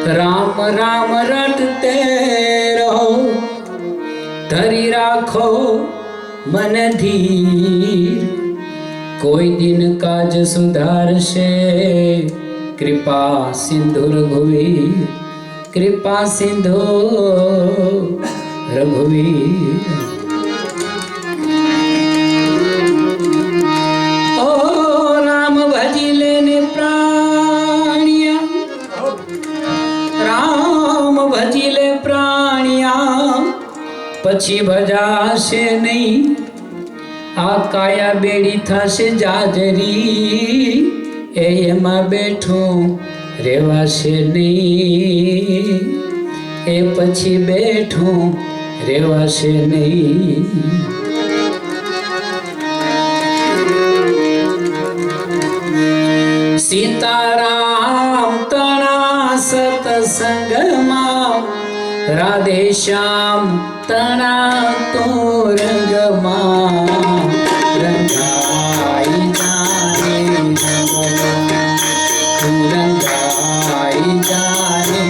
राम राम रटते रहो, धरी राखो मन धीर। कोई दिन काज सुधारशे, कृपा सिंधु रघुवीर, कृपा सिंधु रघुवीर। ओ राम भजी लेने प्राणिया, राम भजी ले प्राणिया, पछी भजाशे नहीं, आ काया बेड़ी थाशे जाजरी। एमा बैठो रेवाशे नहीं, ए पछी बैठो रेवाशे नहीं। सीताराम तना सतसंगमा, राधे श्याम तना तो रंगमा। रंगाई जाने रंगमा, तू रंगाई जाने।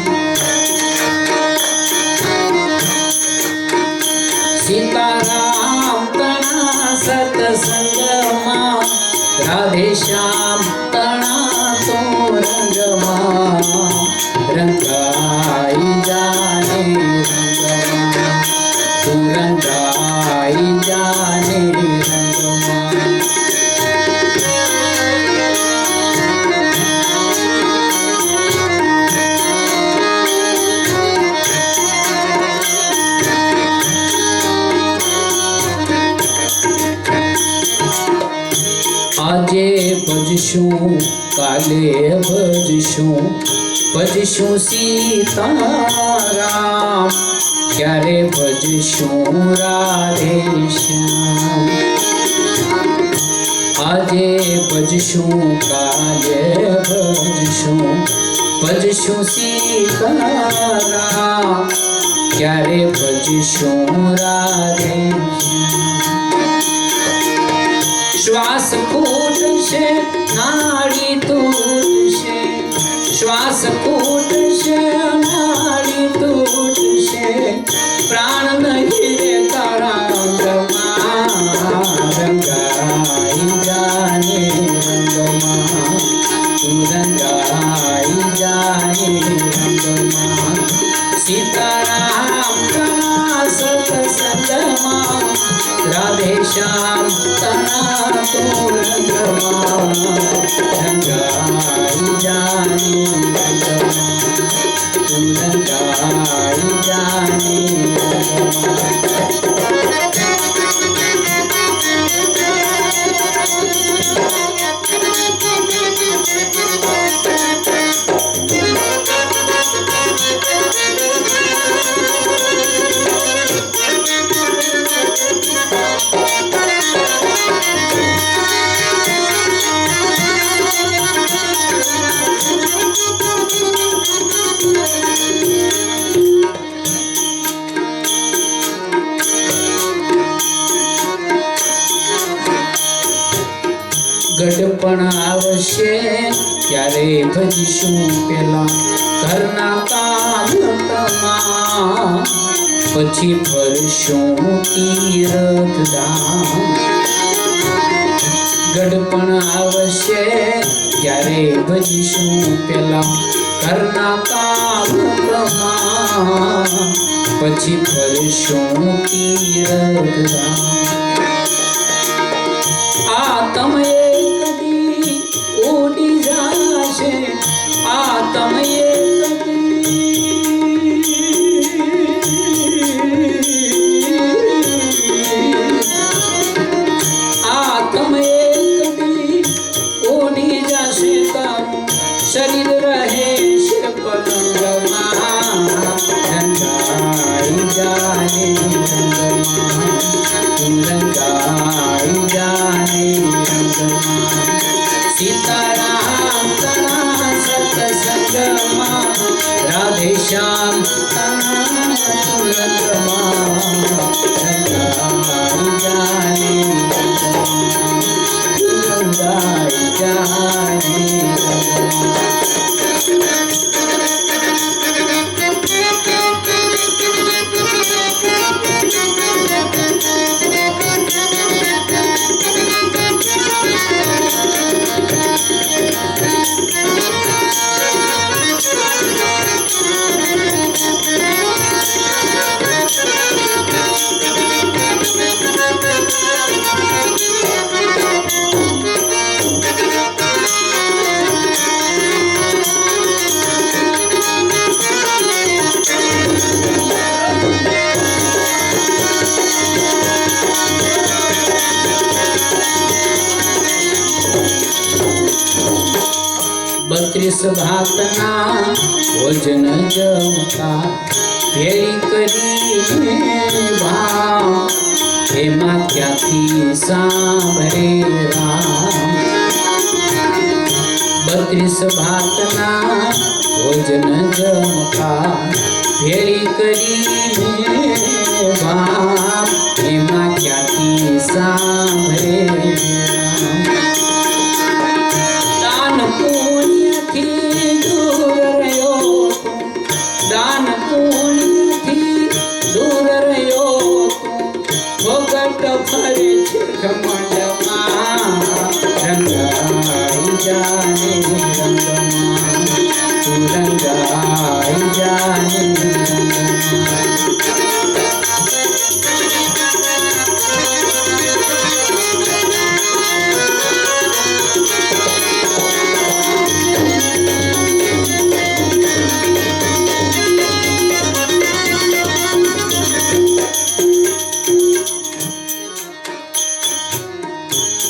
सीताराम तना सतसंगमा, राधे श्याम तना तो रंगमा। रंगाई जाने रंगमा, तू रंगाई जाने रंगमा। आजे भजशु काले भजशु, भजशु सीताराम। क्यारे भजशु राधे श्याम। आजे भजशु काले भजशु, भजशु सीताराम। क्यारे भजशु राधे श्याम। श्वास फूटशे नाड़ी तूटशे, श्वास फूटशे नाड़ी तूटशे। प्राण नहीं रे तारांगमा, रंगाई जाने रंगमा, तू रंगाई जाने रंगमा। सीताराम तना सतसंगमा, राधे श्याम तना तो रंगमा। रंगाई जाने रंगमा, तू रंगाई जाने रंगमा। ગઢપણ આવશે ત્યારે ભજીશું પેલા ઘરના કામ તમા, પછી ફરશું તીરથ ધામ। ગઢપણ આવશે ત્યારે ભજીશું પેલા ઘરના કામ તમા, પછી ફરશું તીરથ ધામ। આ તમે ઉડી જાશે, આ તમે આ તમે ઉડી જાશે, તારું શરીર રહે છે પલંગમાં। રંગાઈ જાને રંગમાં, તું રંગાઈ જાને રંગમાં। सीताराम तना सतसंगमा, राधे श्याम तना तो रंगमा। रंगाई जाने रंगमा, तू रंगाई जाने रंगमा। ભાતના ભોજન જમતા ફેરી કરીને ભાવ એમાં ક્યાંથી સાંભળે રામ 32 ભાતના ભોજન જમતા ફેરી કરીને ભાવ એમાં ક્યાંથી સાંભળે રામ દાન પુણ્યથી દૂર રહ્યો તું દાન પુણ્યથી દૂર રહ્યો તું ભોગટ ફરે છે ઘમંડમાં રંગાઈ જાને રંગમાં તું રંગાઈ જાને રંગમાં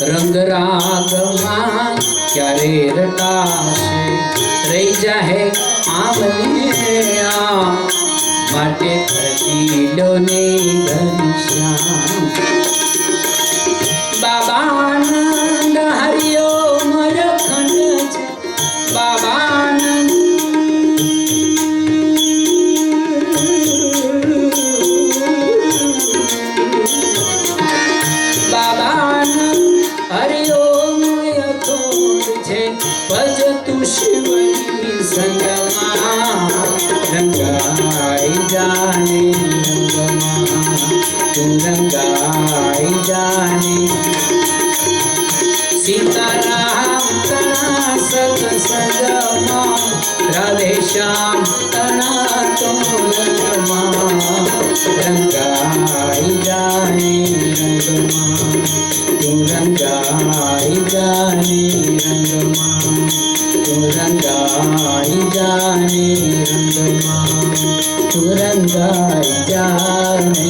રંગ રાગમાં ક્યારે રટાશે રહી જાહે આમને આમ માટે ખર્ચીલોને ઘનશ્યામ બાબાનંદ હરિયો મરખંડ છે બાબાનંદ ભજ તું શિવની સંગમાં રંગાઈ જાને રંગમાં તું રંગાઈ જાને સીતારામ તણા સત્સંગમાં રાધે શ્યામ તણા તો રંગમાં રંગાઈ જાને રંગમાં તું રંગાઈ જાને રંગમાં તું રંગાઈ જાને રંગમાં તું રંગાઈ જાને